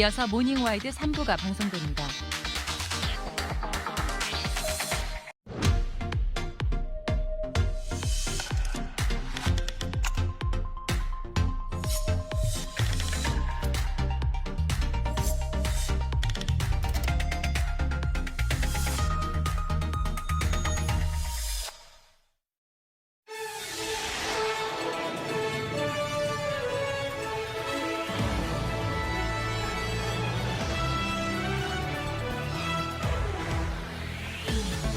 이어서 모닝와이드 3부가 방송됩니다.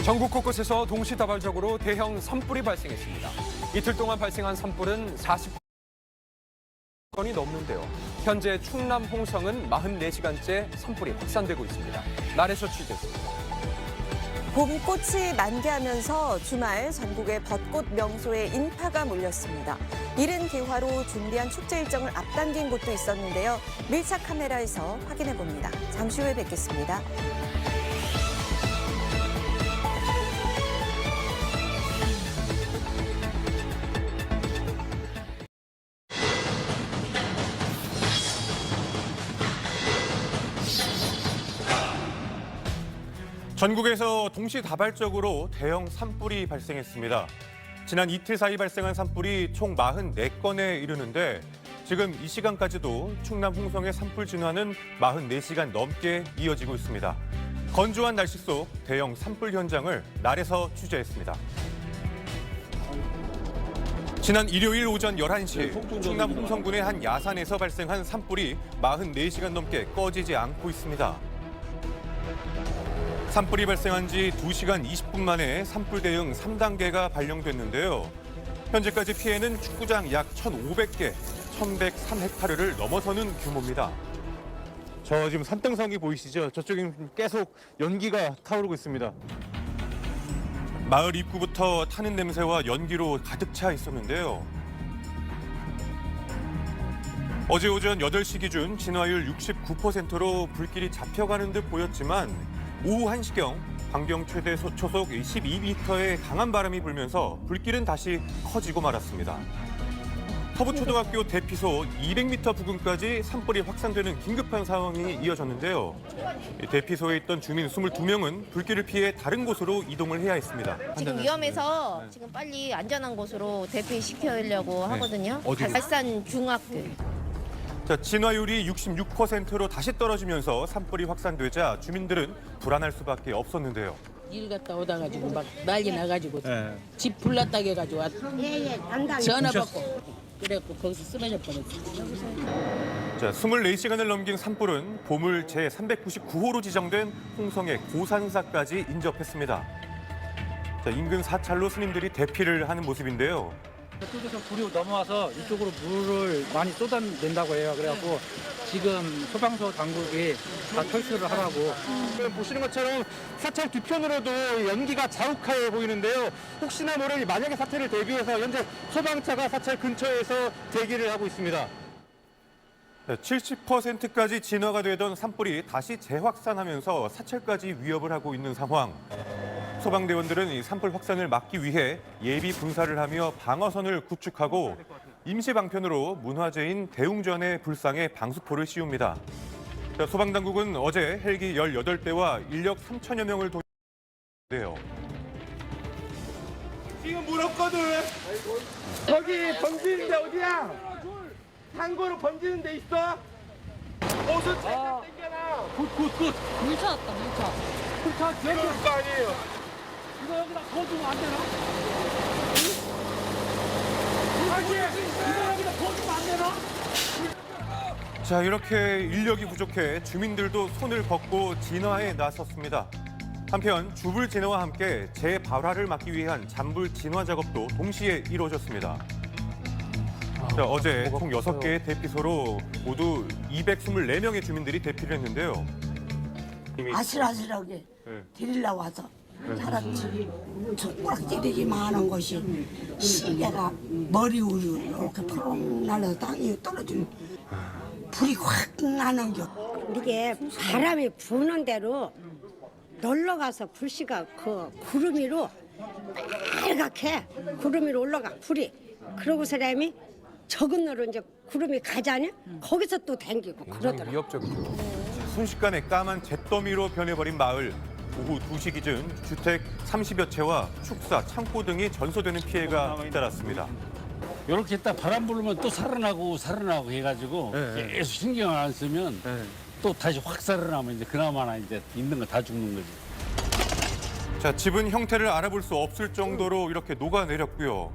전국 곳곳에서 동시다발적으로 대형 산불이 발생했습니다. 이틀 동안 발생한 산불은 40건이 넘는데요. 현재 충남 홍성은 44시간째 산불이 확산되고 있습니다. 날에서 취재했습니다. 봄꽃이 만개하면서 주말 전국의 벚꽃 명소에 인파가 몰렸습니다. 이른 기화로 준비한 축제 일정을 앞당긴 곳도 있었는데요. 밀착 카메라에서 확인해 봅니다. 잠시 후에 뵙겠습니다. 전국에서 동시다발적으로 대형 산불이 발생했습니다. 지난 이틀 사이 발생한 산불이 총 44건에 이르는데 지금 이 시간까지도 충남 홍성의 산불 진화는 44시간 넘게 이어지고 있습니다. 건조한 날씨 속 대형 산불 현장을 날에서 취재했습니다. 지난 일요일 오전 11시 충남 홍성군의 한 야산에서 발생한 산불이 44시간 넘게 꺼지지 않고 있습니다. 산불이 발생한 지 2시간 20분 만에 산불 대응 3단계가 발령됐는데요. 현재까지 피해는 축구장 약 1,500개, 1,103헥타르를 넘어서는 규모입니다. 저 지금 산등성이 보이시죠? 저쪽에 계속 연기가 타오르고 있습니다. 마을 입구부터 타는 냄새와 연기로 가득 차 있었는데요. 어제 오전 8시 기준 진화율 69%로 불길이 잡혀가는 듯 보였지만 오후 1시경 반경 최대 초속 12m의 강한 바람이 불면서 불길은 다시 커지고 말았습니다. 서부초등학교 대피소 200m 부근까지 산불이 확산되는 긴급한 상황이 이어졌는데요. 대피소에 있던 주민 22명은 불길을 피해 다른 곳으로 이동을 해야 했습니다. 지금 위험해서 지금 빨리 안전한 곳으로 대피시키려고 하거든요. 발산 중학교. 자, 진화율이 66%로 다시 떨어지면서 산불이 확산되자 주민들은 불안할 수밖에 없었는데요. 일 갔다 오다 가지고 막 난리 나가지고 집 불났다 해가지고 전화 받고 그래갖고 거기서 쓰러져 버렸어요. 자, 24시간을 넘긴 산불은 보물 제399호로 지정된 홍성의 고산사까지 인접했습니다. 자, 인근 사찰로 스님들이 대피를 하는 모습인데요. 저쪽에서 불이 넘어와서 이쪽으로 물을 많이 쏟아낸다고 해요. 그래갖고 지금 소방서 당국이 다 철수를 하라고. 보시는 것처럼 사찰 뒤편으로도 연기가 자욱하게 보이는데요. 혹시나 모를 만약의 사태를 대비해서 현재 소방차가 사찰 근처에서 대기를 하고 있습니다. 70%까지 진화가 되던 산불이 다시 재확산하면서 사찰까지 위협을 하고 있는 상황. 소방대원들은 이 산불 확산을 막기 위해 예비 분사를 하며 방어선을 구축하고 임시 방편으로 문화재인 대웅전의 불상에 방수포를 씌웁니다. 소방당국은 어제 헬기 18대와 인력 3천여 명을 동원했는데요. 지금 물었거든. 저기 번지는데 어디야? 상고로 번지는 데 있어? 옷을 챙겨 땡겨놔. 굿. 물 찾았다, 물 찾. 그럴 거 아니에요. 이거 여기다 거두면 안 되나? 이거 여기다 거두면 안 되나? 자, 이렇게 인력이 부족해 주민들도 손을 걷고 진화에 나섰습니다. 한편 주불 진화와 함께 재발화를 막기 위한 잔불 진화 작업도 동시에 이루어졌습니다. 자, 어제 총 6개의 대피소로 모두 224명의 주민들이 대피를 했는데요. 아슬아슬하게 데리러 와서 살았지. 젓가락질이 많은 것이 시계가 머리 위로 이렇게 푸릉 날아서 땅에 떨어지는 불이 확 나는 겨. 이게 바람이 부는 대로 놀러 가서 불씨가 그 구름 위로 빨갛게 구름 위로 올라가 불이. 그러고 사람이 적은 노로 이제 구름이 가잖아요. 거기서 또 댕기고 굉장히 그러더라고요. 위협적이죠. 순식간에 까만 잿더미로 변해버린 마을. 오후 2시 기준 주택 30여 채와 축사, 창고 등이 전소되는 피해가 잇따랐습니다. 이렇게 딱 바람 불면 또 살아나고 해가지고 계속 신경을 안 쓰면 또 다시 확 살아나면 이제 그나마나 이제 있는 거 다 죽는 거지. 자, 집은 형태를 알아볼 수 없을 정도로 이렇게 녹아내렸고요.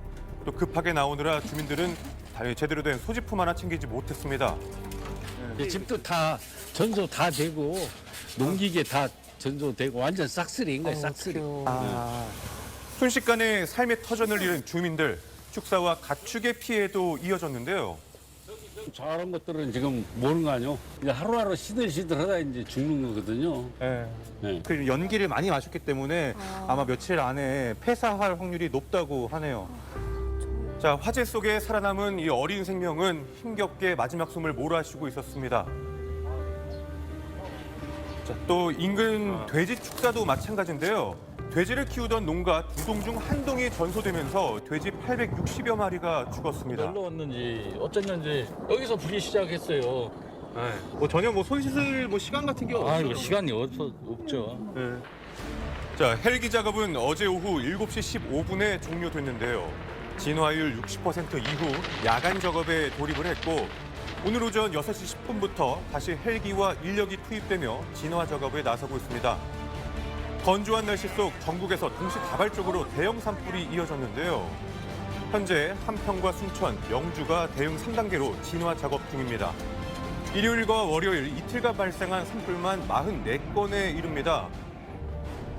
또 급하게 나오느라 주민들은 제대로 된 소지품 하나 챙기지 못했습니다. 집도 다 전소 다 되고 농기계 다 전소되고 완전 싹쓸이인 거예요, 싹쓸이. 순식간에 삶의 터전을 잃은 주민들, 축사와 가축의 피해도 이어졌는데요. 저런 것들은 지금 모르는 거 아니요? 이제 하루하루 시들시들하다 이제 죽는 거거든요. 네. 그 연기를 많이 마셨기 때문에 아마 며칠 안에 폐사할 확률이 높다고 하네요. 자, 화재 속에 살아남은 이 어린 생명은 힘겹게 마지막 숨을 몰아쉬고 있었습니다. 자, 또 인근 돼지 축사도 마찬가지인데요. 돼지를 키우던 농가 2동 중 1동이 전소되면서 돼지 860여 마리가 죽었습니다. 놀러 왔는지 어쩐지 여기서 불이 시작했어요. 뭐 전혀 뭐 손 씻을 뭐 시간 같은 게 없어요. 이거 시간이 없죠. 자, 헬기 작업은 어제 오후 7시 15분에 종료됐는데요. 진화율 60% 이후 야간 작업에 돌입을 했고 오늘 오전 6시 10분부터 다시 헬기와 인력이 투입되며 진화 작업에 나서고 있습니다. 건조한 날씨 속 전국에서 동시다발적으로 대형 산불이 이어졌는데요. 현재 한평과 순천, 영주가 대응 3단계로 진화 작업 중입니다. 일요일과 월요일 이틀간 발생한 산불만 44건에 이릅니다.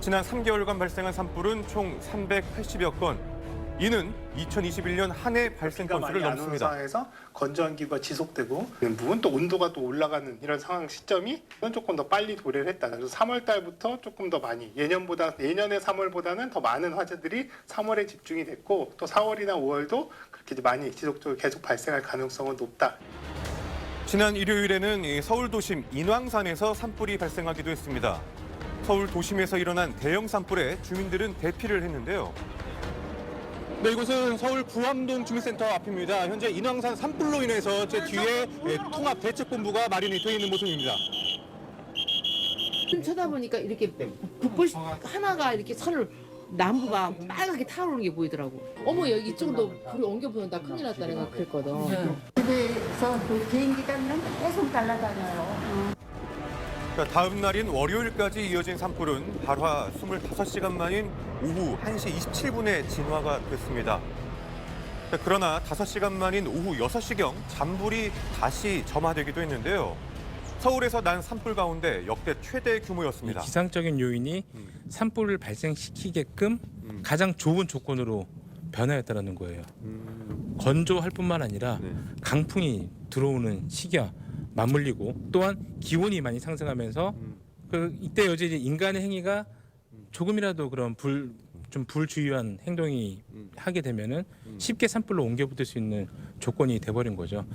지난 3개월간 발생한 산불은 총 380여 건. 이는 2021년 한 해 발생 건수를 넘습니다. 상황에서 건조한 기후가 지속되고 있는 부분 또 온도가 또 올라가는 이런 상황 시점이 조금 더 빨리 도래를 했다. 그래서 3월 달부터 조금 더 많이 예년의 3월보다는 더 많은 화재들이 3월에 집중이 됐고 또 4월이나 5월도 그렇게 많이 지속적으로 계속 발생할 가능성은 높다. 지난 일요일에는 이 서울 도심 인왕산에서 산불이 발생하기도 했습니다. 서울 도심에서 일어난 대형 산불에 주민들은 대피를 했는데요. 네, 이곳은 서울 부암동 주민센터 앞입니다. 현재 인왕산 산불로 인해서 제 뒤에 통합 대책본부가 마련이 되어 있는 모습입니다. 쳐다보니까 이렇게 불꽃 하나가 이렇게 선을 나무가 빨갛게 타오르는 게 보이더라고. 어머 여기 이쪽으로 불이 옮겨보는다 큰일 났다 내가 그랬거든. 집에서 그 비행기가 계속 날아다녀요. 다음 날인 월요일까지 이어진 산불은 발화 25시간 만인 오후 1시 27분에 진화가 됐습니다. 그러나 5시간 만인 오후 6시경 잔불이 다시 점화되기도 했는데요. 서울에서 난 산불 가운데 역대 최대 규모였습니다. 기상적인 요인이 산불을 발생시키게끔 가장 좋은 조건으로 변화했다는 거예요. 건조할 뿐만 아니라 강풍이 들어오는 시기와 맞물리고 또한 기온이 많이 상승하면서 이때 이제 인간의 행위가 조금이라도 그런 불주의한 행동이 하게 되면은 쉽게 산불로 옮겨붙을 수 있는 조건이 돼버린 거죠.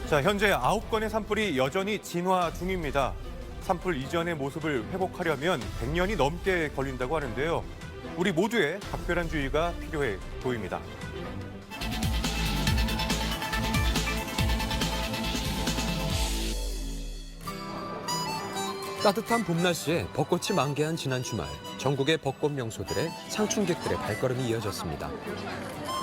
자, 현재 9건의 산불이 여전히 진화 중입니다. 산불 이전의 모습을 회복하려면 100년이 넘게 걸린다고 하는데요. 우리 모두의 각별한 주의가 필요해 보입니다. 따뜻한 봄 날씨에 벚꽃이 만개한 지난 주말, 전국의 벚꽃 명소들의 상춘객들의 발걸음이 이어졌습니다.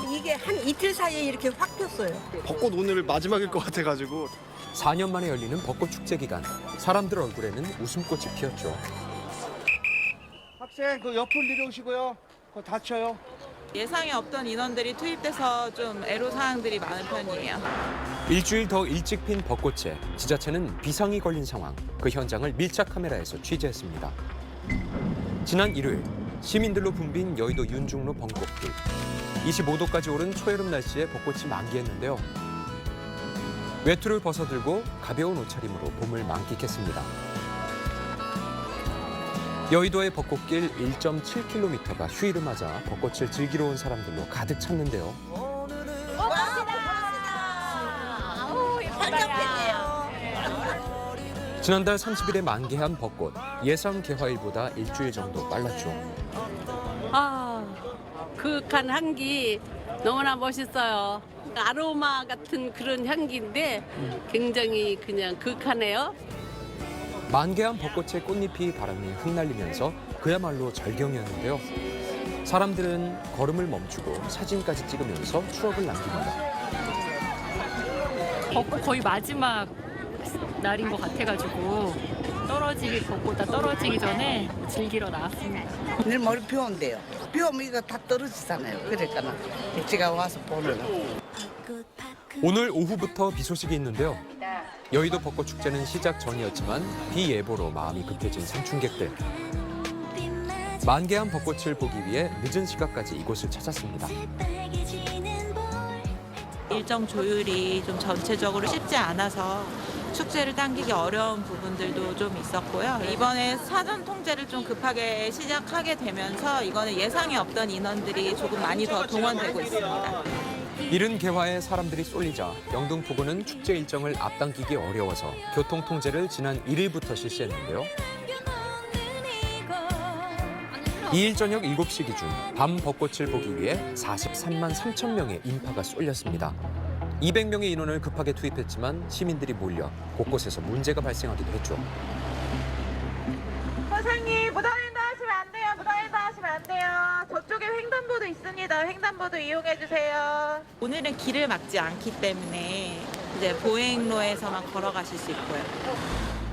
이게 한 이틀 사이에 이렇게 확 폈어요. 벚꽃 오늘 마지막일 것 같아가지고. 4년 만에 열리는 벚꽃 축제 기간, 사람들 얼굴에는 웃음꽃이 피었죠. 학생 그 옆을 내려오시고요. 그거 다쳐요. 예상에 없던 인원들이 투입돼서 좀 애로사항들이 많은 편이에요. 일주일 더 일찍 핀 벚꽃에 지자체는 비상이 걸린 상황, 그 현장을 밀착 카메라에서 취재했습니다. 지난 일요일, 시민들로 붐빈 여의도 윤중로 벚꽃길. 25도까지 오른 초여름 날씨에 벚꽃이 만개했는데요. 외투를 벗어들고 가벼운 옷차림으로 봄을 만끽했습니다. 여의도의 벚꽃길 1.7km가 휴일을 맞아 벚꽃을 즐기러 온 사람들로 가득 찼는데요. 지난달 30일에 만개한 벚꽃, 예상 개화일보다 일주일 정도 빨랐죠. 그윽한 한기 너무나 멋있어요. 아로마 같은 그런 향기인데 굉장히 그냥 극하네요. 만개한 벚꽃의 꽃잎이 바람에 흩날리면서 그야말로 절경이었는데요. 사람들은 걸음을 멈추고 사진까지 찍으면서 추억을 남깁니다. 벚꽃 거의 마지막 날인 것 같아가지고 벚꽃 다 떨어지기 전에 즐기러 나왔습니다. 내일 머리 비 온대요. 비 오면 이거 다 떨어지잖아요. 그러니까 제가 와서 보려고. 오늘 오후부터 비 소식이 있는데요. 여의도 벚꽃 축제는 시작 전이었지만 비 예보로 마음이 급해진 상춘객들. 만개한 벚꽃을 보기 위해 늦은 시각까지 이곳을 찾았습니다. 일정 조율이 좀 전체적으로 쉽지 않아서 축제를 당기기 어려운 부분들도 좀 있었고요. 이번에 사전 통제를 좀 급하게 시작하게 되면서 이거는 예상에 없던 인원들이 조금 많이 더 동원되고 있습니다. 이른 개화에 사람들이 쏠리자 영등포구는 축제 일정을 앞당기기 어려워서 교통 통제를 지난 1일부터 실시했는데요. 2일 저녁 7시 기준 밤 벚꽃을 보기 위해 43만 3천 명의 인파가 쏠렸습니다. 200명의 인원을 급하게 투입했지만 시민들이 몰려 곳곳에서 문제가 발생하기도 했죠. 선생님, 무단횡단 하시면 안 돼요. 무단횡단 하시면 안 돼요. 저쪽에 횡단보도 있습니다. 횡단보도 이용해 주세요. 오늘은 길을 막지 않기 때문에 이제 보행로에서만 걸어가실 수 있고요.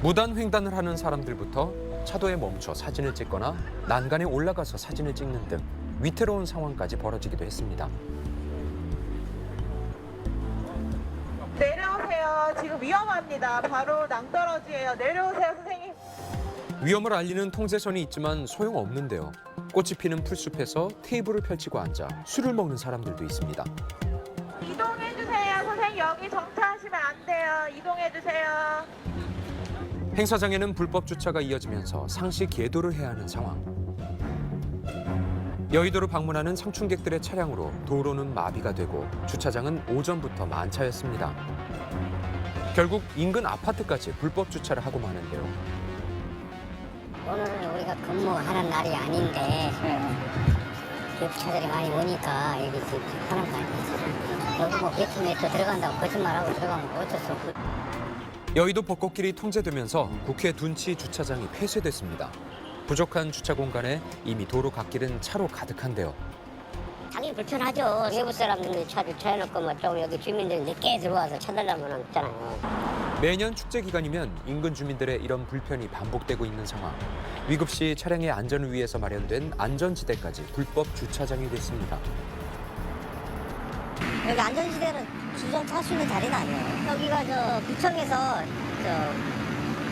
무단 횡단을 하는 사람들부터 차도에 멈춰 사진을 찍거나 난간에 올라가서 사진을 찍는 등 위태로운 상황까지 벌어지기도 했습니다. 내려오세요. 지금 위험합니다. 바로 낭떠러지예요. 내려오세요, 선생님. 위험을 알리는 통제선이 있지만 소용없는데요. 꽃이 피는 풀숲에서 테이블을 펼치고 앉아 술을 먹는 사람들도 있습니다. 이동해 주세요. 선생님, 여기 정차하시면 안 돼요. 이동해 주세요. 행사장에는 불법 주차가 이어지면서 상시 계도를 해야 하는 상황. 여의도를 방문하는 상춘객들의 차량으로 도로는 마비가 되고 주차장은 오전부터 만차였습니다. 결국 인근 아파트까지 불법 주차를 하고 마는데요. 오늘은 우리가 근무하는 날이 아닌데 주차들이 많이 오니까 여기 하는 거 아니지. 여기 뭐 100m 들어간다고 거짓말하고 들어가면 어쩔 수 없고. 여의도 벚꽃길이 통제되면서 국회 둔치 주차장이 폐쇄됐습니다. 부족한 주차 공간에 이미 도로 갓길은 차로 가득한데요. 당연히 불편하죠. 외부 사람들이 차 주차해놓고 뭐 좀 여기 주민들이 늦게 들어와서 차달라면 없잖아요. 매년 축제 기간이면 인근 주민들의 이런 불편이 반복되고 있는 상황. 위급시 차량의 안전을 위해서 마련된 안전지대까지 불법 주차장이 됐습니다. 여기 안전지대는 주정차 수 있는 자리는 아니에요. 여기가 저 구청에서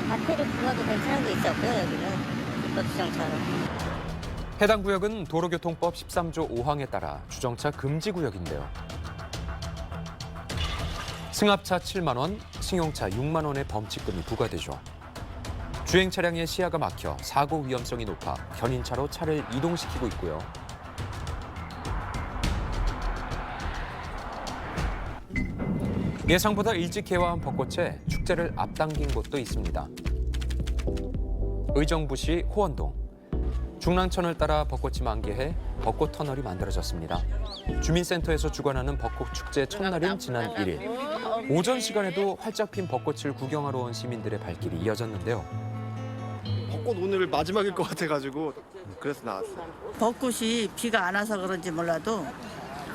과태료 부과도 괜찮은 게 있었고요. 여기는 불법 주정차로. 해당 구역은 도로교통법 13조 5항에 따라 주정차 금지 구역인데요. 승합차 7만 원, 승용차 6만 원의 범칙금이 부과되죠. 주행 차량의 시야가 막혀 사고 위험성이 높아 견인차로 차를 이동시키고 있고요. 예상보다 일찍 개화한 벚꽃에 축제를 앞당긴 곳도 있습니다. 의정부시 호원동. 중랑천을 따라 벚꽃이 만개해 벚꽃 터널이 만들어졌습니다. 주민센터에서 주관하는 벚꽃 축제 첫날인 지난 1일. 오전 시간에도 활짝 핀 벚꽃을 구경하러 온 시민들의 발길이 이어졌는데요. 벚꽃 오늘 마지막일 것 같아가지고 그래서 나왔어요. 벚꽃이 비가 안 와서 그런지 몰라도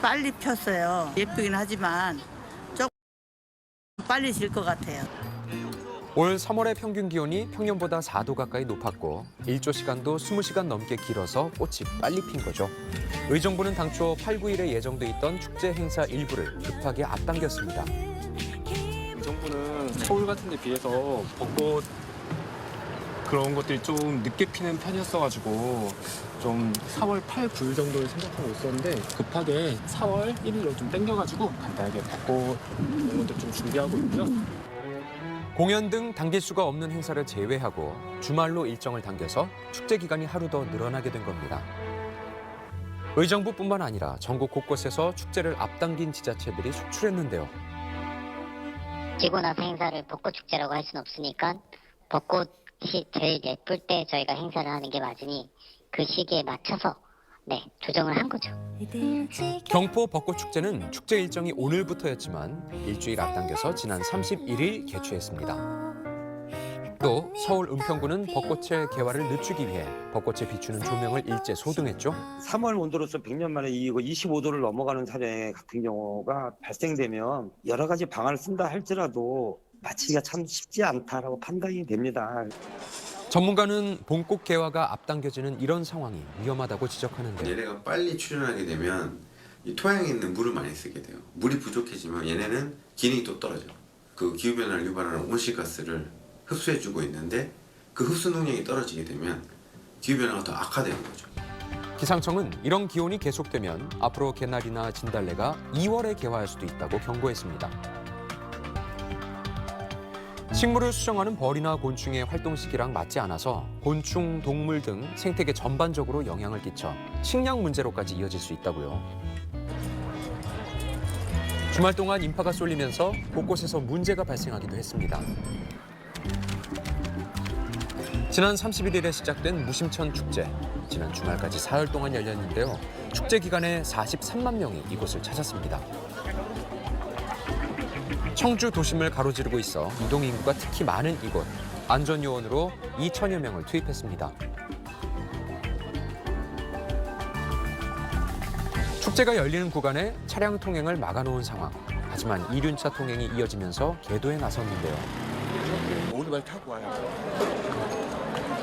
빨리 폈어요. 예쁘긴 하지만 조금 빨리 질 것 같아요. 올 3월의 평균 기온이 평년보다 4도 가까이 높았고 일조 시간도 20시간 넘게 길어서 꽃이 빨리 핀 거죠. 의정부는 당초 8, 9일에 예정돼 있던 축제 행사 일부를 급하게 앞당겼습니다. 의정부는 서울 같은 데 비해서 벚꽃 그런 것들이 좀 늦게 피는 편이었어가지고 좀 4월 8, 9일 정도를 생각하고 있었는데 급하게 4월 1일로 좀 땡겨가지고 간단하게 벚꽃 이런 것들 좀 준비하고 있고요. 공연 등 당길 수가 없는 행사를 제외하고 주말로 일정을 당겨서 축제 기간이 하루 더 늘어나게 된 겁니다. 의정부뿐만 아니라 전국 곳곳에서 축제를 앞당긴 지자체들이 속출했는데요. 지고 나서 행사를 벚꽃축제라고 할 수는 없으니까 벚꽃이 제일 예쁠 때 저희가 행사를 하는 게 맞으니 그 시기에 맞춰서 네, 조정을 한 거죠. 경포 벚꽃축제는 축제 일정이 오늘부터였지만 일주일 앞당겨서 지난 31일 개최했습니다. 또 서울 은평구는 벚꽃의 개화를 늦추기 위해 벚꽃에 비추는 조명을 일제 소등했죠. 3월 온도로서 100년 만에 이거 25도를 넘어가는 사례 같은 경우가 발생되면 여러 가지 방안을 쓴다 할지라도 마치기가 참 쉽지 않다라고 판단이 됩니다. 전문가는 봄꽃 개화가 앞당겨지는 이런 상황이 위험하다고 지적하는데 얘네가 빨리 출현하게 되면 이 토양에 있는 물을 많이 쓰게 돼요. 물이 부족해지면 얘네는 기능이 또 떨어져요. 그 기후변화를 유발하는 온실가스를 흡수해주고 있는데 그 흡수 능력이 떨어지게 되면 기후변화가 더 악화되는 거죠. 기상청은 이런 기온이 계속되면 앞으로 개나리나 진달래가 2월에 개화할 수도 있다고 경고했습니다. 식물을 수정하는 벌이나 곤충의 활동 시기랑 맞지 않아서 곤충, 동물 등 생태계 전반적으로 영향을 끼쳐 식량 문제로까지 이어질 수 있다고요. 주말 동안 인파가 쏠리면서 곳곳에서 문제가 발생하기도 했습니다. 지난 31일에 시작된 무심천 축제. 지난 주말까지 사흘 동안 열렸는데요. 축제 기간에 43만 명이 이곳을 찾았습니다. 청주 도심을 가로지르고 있어 이동 인구가 특히 많은 이곳. 안전요원으로 2천여 명을 투입했습니다. 축제가 열리는 구간에 차량 통행을 막아놓은 상황. 하지만 이륜차 통행이 이어지면서 계도에 나섰는데요. 오토바이 타고 와요.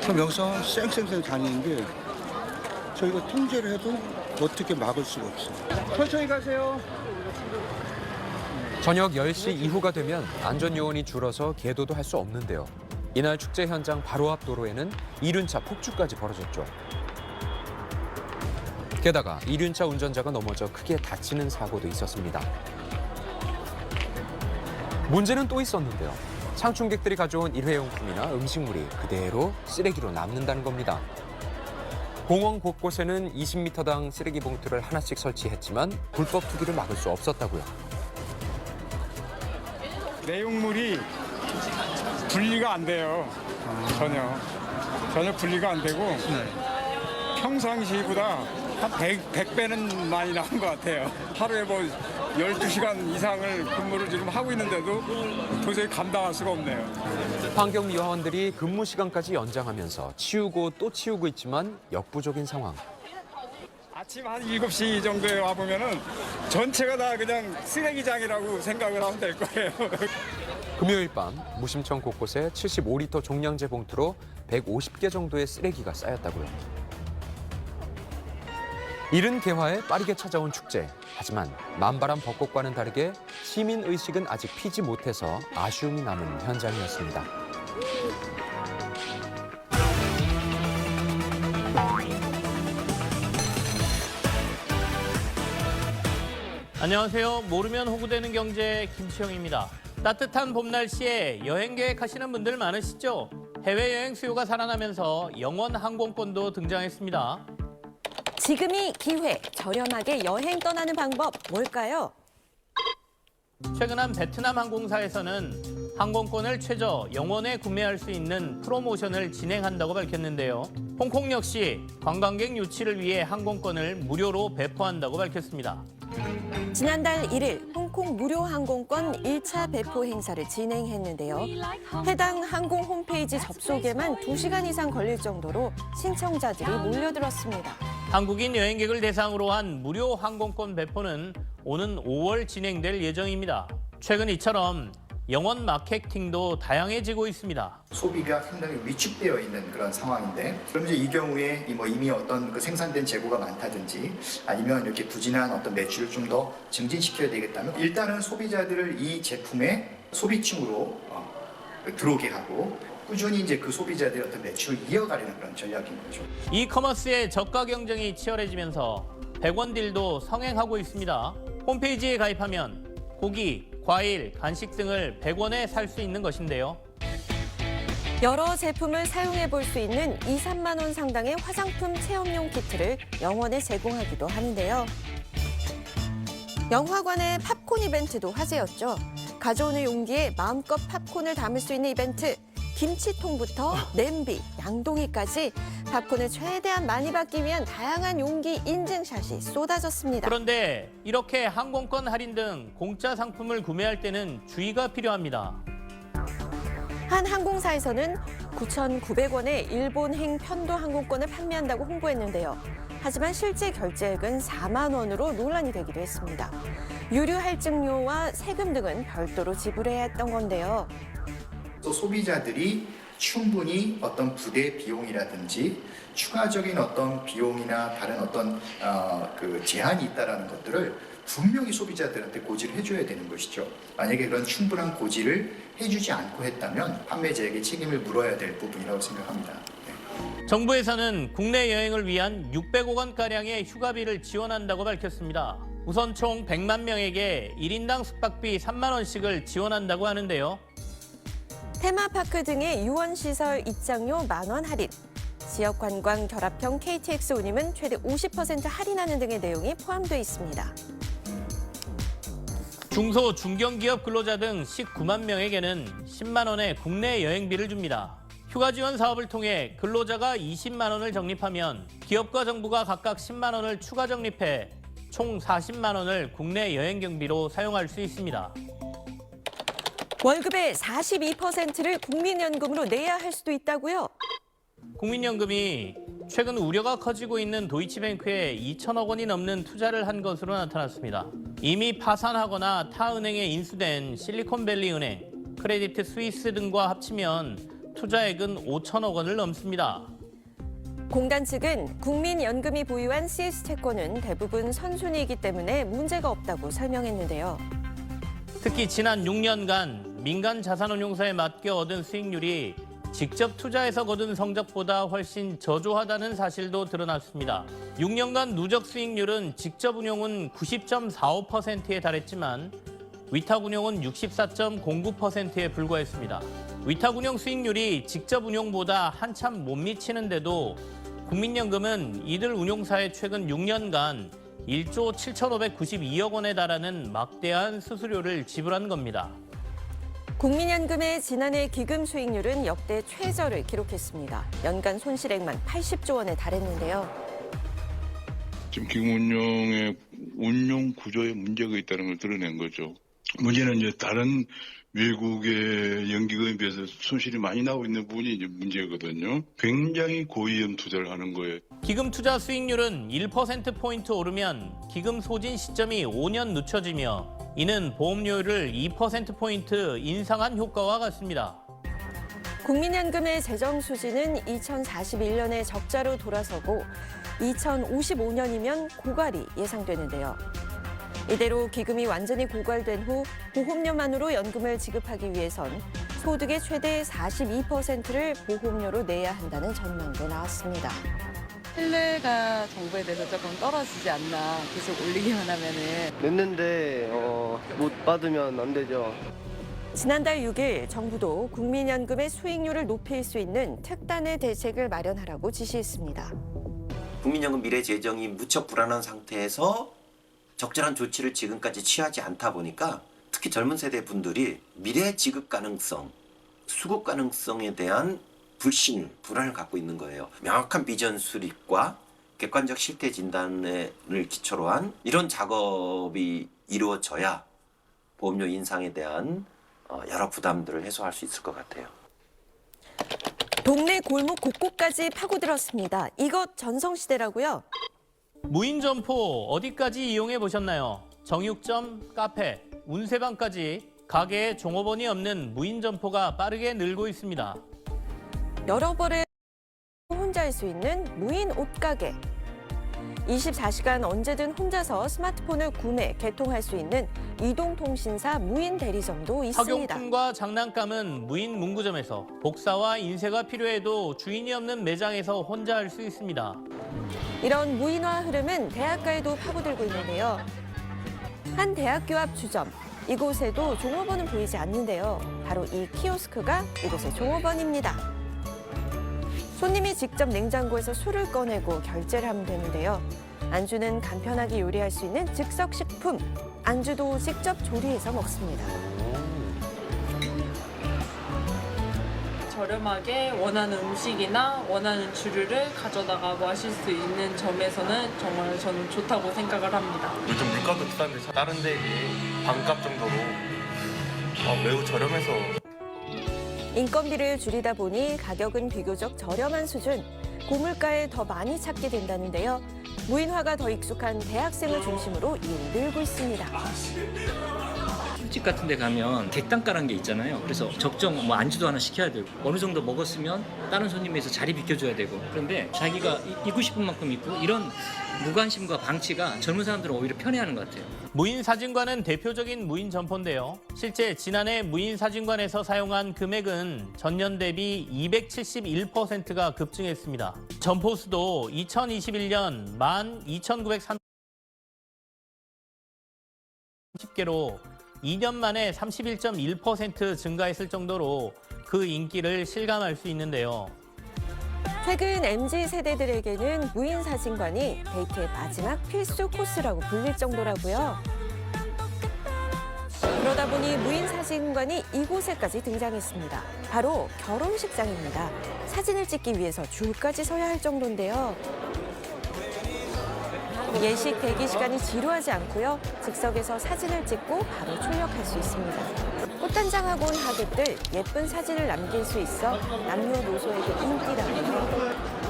그럼 여기서 쌩쌩쌩 다니는데 저희가 통제를 해도 어떻게 막을 수가 없어요. 천천히 가세요. 저녁 10시 이후가 되면 안전요원이 줄어서 계도도 할 수 없는데요. 이날 축제 현장 바로 앞 도로에는 이륜차 폭주까지 벌어졌죠. 게다가 이륜차 운전자가 넘어져 크게 다치는 사고도 있었습니다. 문제는 또 있었는데요. 상충객들이 가져온 일회용품이나 음식물이 그대로 쓰레기로 남는다는 겁니다. 공원 곳곳에는 20m당 쓰레기 봉투를 하나씩 설치했지만 불법 투기를 막을 수 없었다고요. 내용물이 분리가 안 돼요. 전혀 분리가 안 되고 평상시보다 한 100배는 많이 나온 것 같아요. 하루에 뭐 12시간 이상을 근무를 지금 하고 있는데도 도저히 감당할 수가 없네요. 환경미화원들이 근무 시간까지 연장하면서 치우고 또 치우고 있지만 역부족인 상황. 아침 한 7시 정도에 와보면은 전체가 다 그냥 쓰레기장이라고 생각을 하면 될 거예요. 금요일 밤 무심천 곳곳에 75리터 종량제 봉투로 150개 정도의 쓰레기가 쌓였다고요. 이른 개화에 빠르게 찾아온 축제. 하지만 만바람 벚꽃과는 다르게 시민의식은 아직 피지 못해서 아쉬움이 남은 현장이었습니다. 안녕하세요. 모르면 호구되는 경제 김치영입니다. 따뜻한 봄 날씨에 여행 계획하시는 분들 많으시죠? 해외여행 수요가 살아나면서 영원 항공권도 등장했습니다. 지금이 기회, 저렴하게 여행 떠나는 방법 뭘까요? 최근 한 베트남 항공사에서는 항공권을 최저 영원에 구매할 수 있는 프로모션을 진행한다고 밝혔는데요. 홍콩 역시 관광객 유치를 위해 항공권을 무료로 배포한다고 밝혔습니다. 지난달 1일 홍콩 무료 항공권 1차 배포 행사를 진행했는데요. 해당 항공 홈페이지 접속에만 2시간 이상 걸릴 정도로 신청자들이 몰려들었습니다. 한국인 여행객을 대상으로 한 무료 항공권 배포는 오는 5월 진행될 예정입니다. 최근 이처럼 영원 마케팅도 다양해지고 있습니다. 소비가 상당히 위축되어 있는 그런 상황인데, 그럼 이제 이 경우에 이미 어떤 그 생산된 재고가 많다든지 아니면 이렇게 부진한 어떤 매출을 좀 더 증진시켜야 되겠다면 일단은 소비자들을 이 제품의 소비층으로 들어오게 하고 꾸준히 이제 그 소비자들의 어떤 매출을 이어가려는 그런 전략인 거죠. 이커머스의 저가 경쟁이 치열해지면서 100원 딜도 성행하고 있습니다. 홈페이지에 가입하면 고기, 과일, 간식 등을 100원에 살 수 있는 것인데요. 여러 제품을 사용해 볼 수 있는 2, 3만 원 상당의 화장품 체험용 키트를 영원에 제공하기도 하는데요. 영화관의 팝콘 이벤트도 화제였죠. 가져오는 용기에 마음껏 팝콘을 담을 수 있는 이벤트. 김치통부터 냄비, 양동이까지 팝콘을 최대한 많이 받기 위한 다양한 용기 인증샷이 쏟아졌습니다. 그런데 이렇게 항공권 할인 등 공짜 상품을 구매할 때는 주의가 필요합니다. 한 항공사에서는 9,900원에 일본행 편도 항공권을 판매한다고 홍보했는데요. 하지만 실제 결제액은 4만 원으로 논란이 되기도 했습니다. 유류 할증료와 세금 등은 별도로 지불해야 했던 건데요. 또 소비자들이 충분히 어떤 부대 비용이라든지 추가적인 어떤 비용이나 다른 어떤 그 제한이 있다라는 것들을 분명히 소비자들한테 고지를 해줘야 되는 것이죠. 만약에 그런 충분한 고지를 해주지 않고 했다면 판매자에게 책임을 물어야 될 부분이라고 생각합니다. 정부에서는 국내 여행을 위한 600억 원가량의 휴가비를 지원한다고 밝혔습니다. 우선 총 100만 명에게 1인당 숙박비 3만 원씩을 지원한다고 하는데요. 테마파크 등의 유원시설 입장료 만원 할인, 지역관광 결합형 KTX 운임은 최대 50% 할인하는 등의 내용이 포함되어 있습니다. 중소, 중견기업 근로자 등 19만 명에게는 10만 원의 국내 여행비를 줍니다. 휴가 지원 사업을 통해 근로자가 20만 원을 적립하면 기업과 정부가 각각 10만 원을 추가 적립해 총 40만 원을 국내 여행 경비로 사용할 수 있습니다. 월급의 42%를 국민연금으로 내야 할 수도 있다고요? 국민연금이 최근 우려가 커지고 있는 도이치뱅크에 2천억 원이 넘는 투자를 한 것으로 나타났습니다. 이미 파산하거나 타 은행에 인수된 실리콘밸리 은행, 크레디트 스위스 등과 합치면 투자액은 5천억 원을 넘습니다. 공단 측은 국민연금이 보유한 CS 채권은 대부분 선순위이기 때문에 문제가 없다고 설명했는데요. 특히 지난 6년간 민간 자산운용사에 맡겨 얻은 수익률이 직접 투자해서 거둔 성적보다 훨씬 저조하다는 사실도 드러났습니다. 6년간 누적 수익률은 직접 운용은 90.45%에 달했지만 위탁 운용은 64.09%에 불과했습니다. 위탁 운용 수익률이 직접 운용보다 한참 못 미치는데도 국민연금은 이들 운용사에 최근 6년간 1조 7,592억 원에 달하는 막대한 수수료를 지불한 겁니다. 국민연금의 지난해 기금 수익률은 역대 최저를 기록했습니다. 연간 손실액만 80조 원에 달했는데요. 지금 기금운용의 운용 구조에 문제가 있다는 걸 드러낸 거죠. 문제는 이제 다른 외국의 연기금에 비해서 손실이 많이 나고 있는 부분이 이제 문제거든요. 굉장히 고위험 투자를 하는 거예요. 기금 투자 수익률은 1%포인트 오르면 기금 소진 시점이 5년 늦춰지며 이는 보험료율을 2%포인트 인상한 효과와 같습니다. 국민연금의 재정 수지는 2041년에 적자로 돌아서고 2055년이면 고갈이 예상되는데요. 이대로 기금이 완전히 고갈된 후 보험료만으로 연금을 지급하기 위해선 소득의 최대 42%를 보험료로 내야 한다는 전망도 나왔습니다. 신뢰가 정부에 대해서 조금 떨어지지 않나, 계속 올리기만 하면은. 냈는데 못 받으면 안 되죠. 지난달 6일 정부도 국민연금의 수익률을 높일 수 있는 특단의 대책을 마련하라고 지시했습니다. 국민연금 미래 재정이 무척 불안한 상태에서 적절한 조치를 지금까지 취하지 않다 보니까 특히 젊은 세대 분들이 미래 지급 가능성, 수급 가능성에 대한 불안을 갖고 있는 거예요. 명확한 비전 수립과 객관적 실태 진단을 기초로 한 이런 작업이 이루어져야 보험료 인상에 대한 여러 부담들을 해소할 수 있을 것 같아요. 동네 골목 곳곳까지 파고들었습니다. 이것 전성시대라고요? 무인 점포 어디까지 이용해 보셨나요? 정육점, 카페, 운세방까지 가게에 종업원이 없는 무인 점포가 빠르게 늘고 있습니다. 여러 벌에 혼자 할 수 있는 무인 옷가게. 24시간 언제든 혼자서 스마트폰을 구매, 개통할 수 있는 이동통신사 무인 대리점도 있습니다. 학용품과 장난감은 무인 문구점에서, 복사와 인쇄가 필요해도 주인이 없는 매장에서 혼자 할 수 있습니다. 이런 무인화 흐름은 대학가에도 파고들고 있는데요. 한 대학교 앞 주점, 이곳에도 종업원은 보이지 않는데요. 바로 이 키오스크가 이곳의 종업원입니다. 손님이 직접 냉장고에서 술을 꺼내고 결제를 하면 되는데요. 안주는 간편하게 요리할 수 있는 즉석식품, 안주도 직접 조리해서 먹습니다. 저렴하게 원하는 음식이나 원하는 주류를 가져다가 마실 수 있는 점에서는 정말 저는 좋다고 생각을 합니다. 요즘 물가도 비싼데 다른 데에 비해 반값 정도로 매우 저렴해서 인건비를 줄이다 보니 가격은 비교적 저렴한 수준, 고물가에 더 많이 찾게 된다는데요. 무인화가 더 익숙한 대학생을 중심으로 이에 늘고 있습니다. 술집 같은 데 가면 객단가라는 게 있잖아요. 그래서 적정 안주도 하나 시켜야 되고 어느 정도 먹었으면 다른 손님에서 자리 비켜줘야 되고 그런데 자기가 있고 싶은 만큼 있고 이런 무관심과 방치가 젊은 사람들은 오히려 편해하는 것 같아요. 무인 사진관은 대표적인 무인 점포인데요. 실제 지난해 무인 사진관에서 사용한 금액은 전년 대비 271%가 급증했습니다. 점포 수도 2021년 12,930개로 2년 만에 31.1% 증가했을 정도로 그 인기를 실감할 수 있는데요. 최근 MZ 세대들에게는 무인 사진관이 데이트의 마지막 필수 코스라고 불릴 정도라고요. 그러다 보니 무인 사진관이 이곳에까지 등장했습니다. 바로 결혼식장입니다. 사진을 찍기 위해서 줄까지 서야 할 정도인데요. 예식 대기 시간이 지루하지 않고요. 즉석에서 사진을 찍고 바로 출력할 수 있습니다. 꽃단장하고 온 하객들 예쁜 사진을 남길 수 있어 남녀노소에게 인기라고요.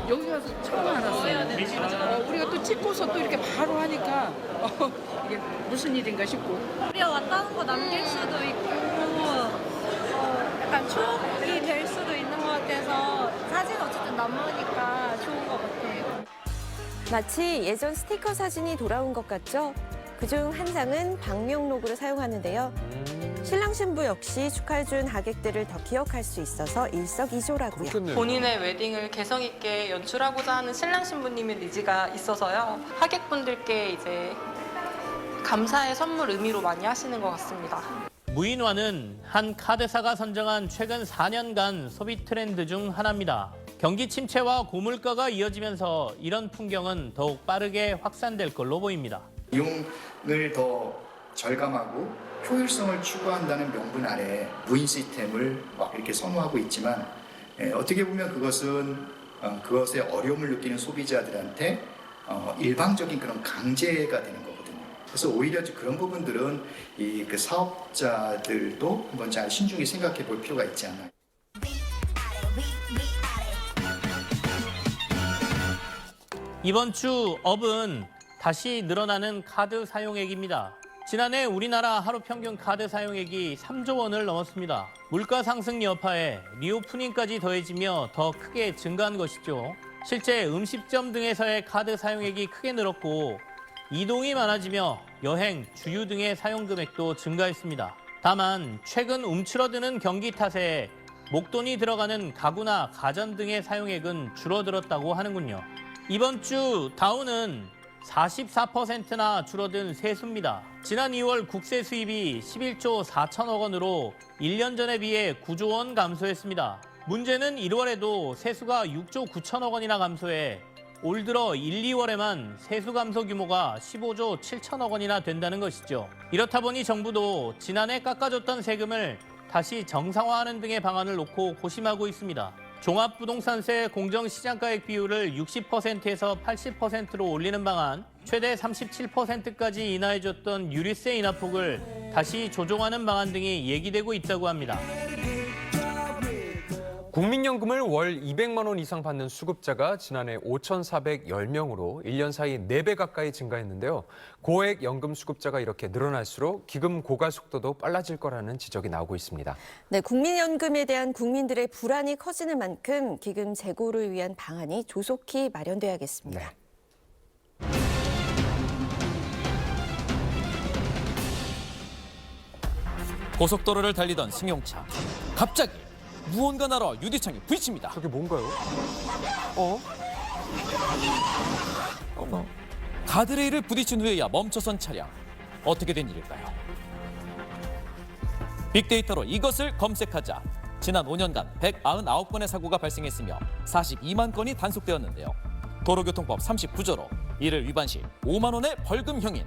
여기 와서 처음 알았어요. 우리가 또 찍고서 또 이렇게 바로 하니까 이게 무슨 일인가 싶고. 우리가 왔다는 거 남길 수도 있고 약간 추억이 될 수도 있는 것 같아서 사진 어쨌든 남으니까 좋은 것 같아요. 마치 예전 스티커 사진이 돌아온 것 같죠? 그중 한 장은 방명록으로 사용하는데요. 신랑 신부 역시 축하해준 하객들을 더 기억할 수 있어서 일석이조라고요. 본인의 웨딩을 개성 있게 연출하고자 하는 신랑 신부님의 니즈가 있어서요. 하객분들께 이제 감사의 선물 의미로 많이 하시는 것 같습니다. 무인화는 한 카드사가 선정한 최근 4년간 소비 트렌드 중 하나입니다. 경기 침체와 고물가가 이어지면서 이런 풍경은 더욱 빠르게 확산될 걸로 보입니다. 비용을 더 절감하고 효율성을 추구한다는 명분 아래 무인 시스템을 막 이렇게 선호하고 있지만 어떻게 보면 그것은 그것에 어려움을 느끼는 소비자들한테 일방적인 그런 강제가 되는 거거든요. 그래서 오히려 그런 부분들은 그 사업자들도 한번 잘 신중히 생각해 볼 필요가 있지 않나. 이번 주 업은 다시 늘어나는 카드 사용액입니다. 지난해 우리나라 하루 평균 카드 사용액이 3조 원을 넘었습니다. 물가 상승 여파에 리오프닝까지 더해지며 더 크게 증가한 것이죠. 실제 음식점 등에서의 카드 사용액이 크게 늘었고 이동이 많아지며 여행, 주유 등의 사용 금액도 증가했습니다. 다만 최근 움츠러드는 경기 탓에 목돈이 들어가는 가구나 가전 등의 사용액은 줄어들었다고 하는군요. 이번 주 다우는 44%나 줄어든 세수입니다. 지난 2월 국세 수입이 11조 4천억 원으로 1년 전에 비해 9조 원 감소했습니다. 문제는 1월에도 세수가 6조 9천억 원이나 감소해 올 들어 1, 2월에만 세수 감소 규모가 15조 7천억 원이나 된다는 것이죠. 이렇다 보니 정부도 지난해 깎아줬던 세금을 다시 정상화하는 등의 방안을 놓고 고심하고 있습니다. 종합부동산세 공정시장가액 비율을 60%에서 80%로 올리는 방안, 최대 37%까지 인하해줬던 유류세 인하폭을 다시 조정하는 방안 등이 얘기되고 있다고 합니다. 국민연금을 월 200만 원 이상 받는 수급자가 지난해 5,410명으로 1년 사이 4배 가까이 증가했는데요. 고액 연금 수급자가 이렇게 늘어날수록 기금 고갈 속도도 빨라질 거라는 지적이 나오고 있습니다. 네, 국민연금에 대한 국민들의 불안이 커지는 만큼 기금 재고를 위한 방안이 조속히 마련돼야겠습니다. 네. 고속도로를 달리던 승용차. 갑자기 무언가 날아 유리창에 부딪힙니다. 저게 뭔가요? 어머. 가드레일을 부딪힌 후에야 멈춰선 차량. 어떻게 된 일일까요? 빅데이터로 이것을 검색하자 지난 5년간 199건의 사고가 발생했으며 42만 건이 단속되었는데요. 도로교통법 39조로 이를 위반 시 5만 원의 벌금 형인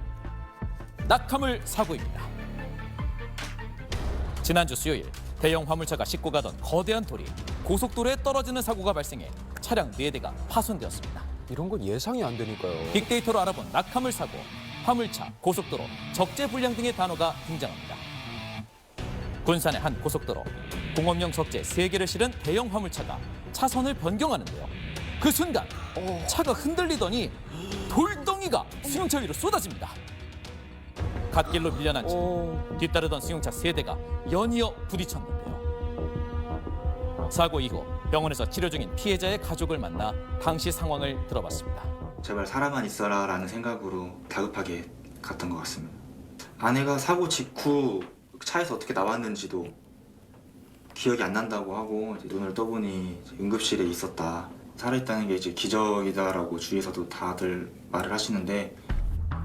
낙하물 사고입니다. 지난주 수요일 대형 화물차가 싣고 가던 거대한 돌이 고속도로에 떨어지는 사고가 발생해 차량 4대가 파손되었습니다. 이런 건 예상이 안 되니까요. 빅데이터로 알아본 낙하물 사고, 화물차, 고속도로, 적재불량 등의 단어가 등장합니다. 군산의 한 고속도로, 공업용 적재 3개를 실은 대형 화물차가 차선을 변경하는데요. 그 순간 차가 흔들리더니 돌덩이가 승용차 위로 쏟아집니다. 갓길로 밀려난 차, 뒤따르던 승용차 3대가 연이어 부딪혔는데요. 사고 이후 병원에서 치료 중인 피해자의 가족을 만나 당시 상황을 들어봤습니다. 제발 살아만 있어라 라는 생각으로 다급하게 갔던 것 같습니다. 아내가 사고 직후 차에서 어떻게 나왔는지도 기억이 안 난다고 하고 이제 눈을 떠보니 응급실에 있었다. 살아있다는 게 이제 기적이다라고 주위에서도 다들 말을 하시는데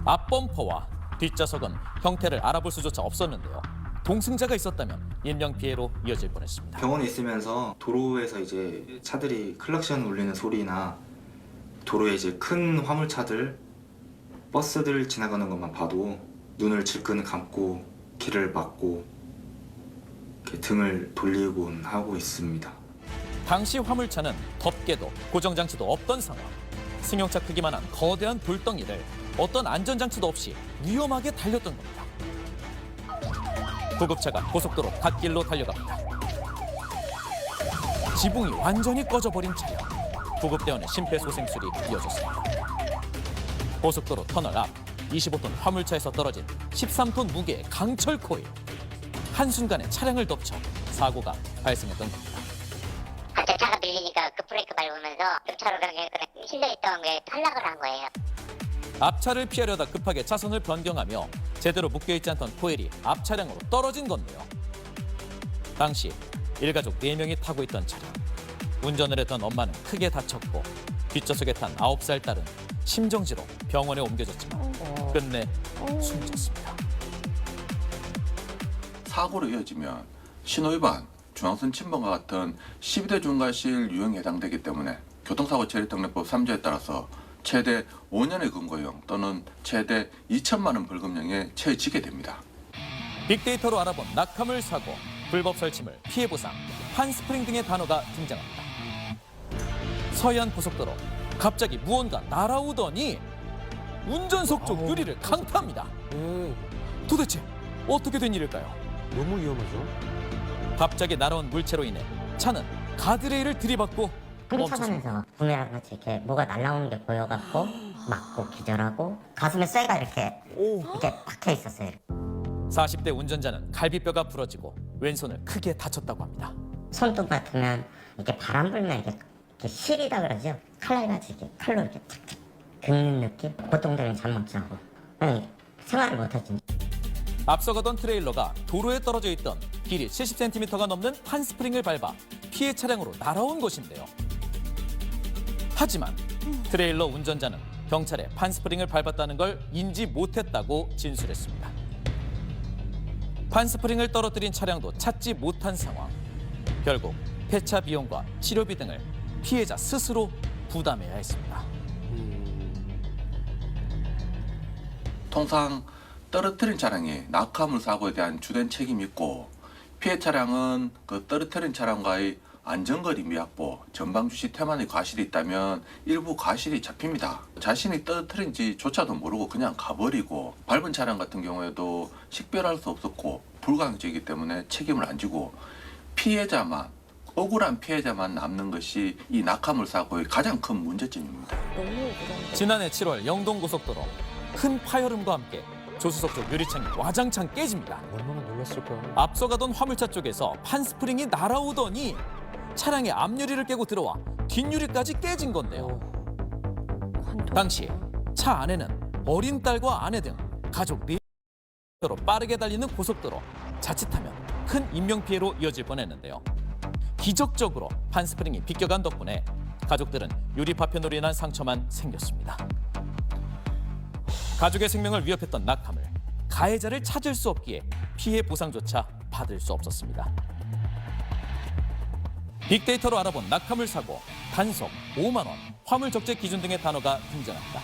앞범퍼와 뒷좌석은 형태를 알아볼 수조차 없었는데요. 동승자가 있었다면 인명피해로 이어질 뻔했습니다. 병원에 있으면서 도로에서 이제 차들이 클락션 울리는 소리나 도로에 이제 큰 화물차들, 버스들 지나가는 것만 봐도 눈을 질끈 감고 길을 막고 이렇게 등을 돌리곤 하고 있습니다. 당시 화물차는 덮개도 고정장치도 없던 상황. 승용차 크기만한 거대한 돌덩이를 어떤 안전장치도 없이 위험하게 달렸던 겁니다. 구급차가 고속도로 갓길로 달려갑니다. 지붕이 완전히 꺼져버린 차량. 구급대원의 심폐소생술이 이어졌습니다. 고속도로 터널 앞 25톤 화물차에서 떨어진 13톤 무게의 강철 코일. 한순간에 차량을 덮쳐 사고가 발생했던 겁니다. 갑자기 차가 밀리니까 급브레이크 밟으면서 옆차로 실려있던 게 탈락을 한 거예요. 앞차를 피하려다 급하게 차선을 변경하며 제대로 묶여있지 않던 코일이 앞차량으로 떨어진 건데요. 당시 일가족 4명이 타고 있던 차량. 운전을 했던 엄마는 크게 다쳤고 뒷좌석에 탄 9살 딸은 심정지로 병원에 옮겨졌지만 끝내 숨졌습니다. 사고로 이어지면 신호위반, 중앙선 침범과 같은 12대 중과실 유형에 해당되기 때문에 교통사고 처리특례법 3조에 따라서 최대 5년의 금고형 또는 최대 2천만 원 벌금형에 처해지게 됩니다. 빅데이터로 알아본 낙하물 사고, 불법 설치물, 피해 보상, 판스프링 등의 단어가 등장합니다. 서해안 고속도로, 갑자기 무언가 날아오더니 운전석 쪽 유리를 강타합니다. 도대체 어떻게 된 일일까요? 너무 위험하죠. 갑자기 날아온 물체로 인해 차는 가드레일을 들이받고 흐리차선에서 구매랑 같이 이렇게 뭐가 날라오는 게 보여갖고 맞고 기절하고 가슴에 쇠가 이렇게 박혀 있었어요. 40대 운전자는 갈비뼈가 부러지고 왼손을 크게 다쳤다고 합니다. 손톱 같으면 이렇게 바람 불면 이렇게 실이다 그러죠. 칼날같이 이렇게 칼로 이렇게 탁탁 긁는 느낌. 보통들은 잠 못 자고 생활을 못 하지. 앞서가던 트레일러가 도로에 떨어져 있던 길이 70cm가 넘는 판스프링을 밟아 피해 차량으로 날아온 것인데요. 하지만 트레일러 운전자는 경찰에 판스프링을 밟았다는 걸 인지 못했다고 진술했습니다. 판스프링을 떨어뜨린 차량도 찾지 못한 상황. 결국 폐차 비용과 치료비 등을 피해자 스스로 부담해야 했습니다. 통상 떨어뜨린 차량이 낙하물 사고에 대한 주된 책임이 있고 피해 차량은 그 떨어뜨린 차량과의 안전거리 미확보, 전방 주시 태만의 과실이 있다면 일부 과실이 잡힙니다. 자신이 떨어뜨린지조차도 모르고 그냥 가버리고 밟은 차량 같은 경우에도 식별할 수 없었고 불가항적이기 때문에 책임을 안 지고 피해자만, 억울한 피해자만 남는 것이 이 낙하물 사고의 가장 큰 문제점입니다. 지난해 7월 영동고속도로 큰 파열음과 함께 조수석 쪽 유리창이 와장창 깨집니다. 얼마나 놀랐을까요? 앞서가던 화물차 쪽에서 판스프링이 날아오더니 차량의 앞유리를 깨고 들어와 뒷유리까지 깨진 건데요. 당시 차 안에는 어린 딸과 아내 등 가족 4명으로 빠르게 달리는 고속도로. 자칫하면 큰 인명피해로 이어질 뻔했는데요. 기적적으로 판스프링이 비껴간 덕분에 가족들은 유리 파편으로 인한 상처만 생겼습니다. 가족의 생명을 위협했던 낙하물. 가해자를 찾을 수 없기에 피해 보상조차 받을 수 없었습니다. 빅데이터로 알아본 낙하물 사고, 단속 5만 원, 화물 적재 기준 등의 단어가 등장합니다.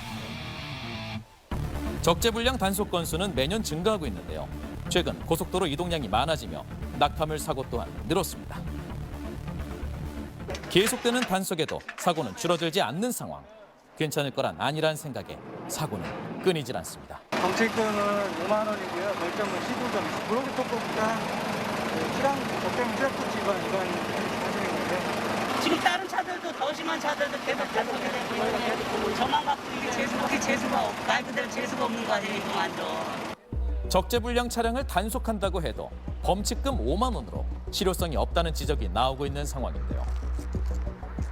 적재 불량 단속 건수는 매년 증가하고 있는데요. 최근 고속도로 이동량이 많아지며 낙하물 사고 또한 늘었습니다. 계속되는 단속에도 사고는 줄어들지 않는 상황. 괜찮을 거란 아니란 생각에 사고는 끊이질 않습니다. 범칙금은 5만 원이고요. 벌점은 15점. 도로교통법상 적정 트래픽 위반 하시는 건데. 지금 다른 차들도 더 심한 차들도 계속 단속이 되고 있는데 저만 갖고 이게 재수가 말 그대로 재수가 없는 거 아니에요, 이거 완전. 적재불량 차량을 단속한다고 해도 범칙금 5만 원으로 실효성이 없다는 지적이 나오고 있는 상황인데요.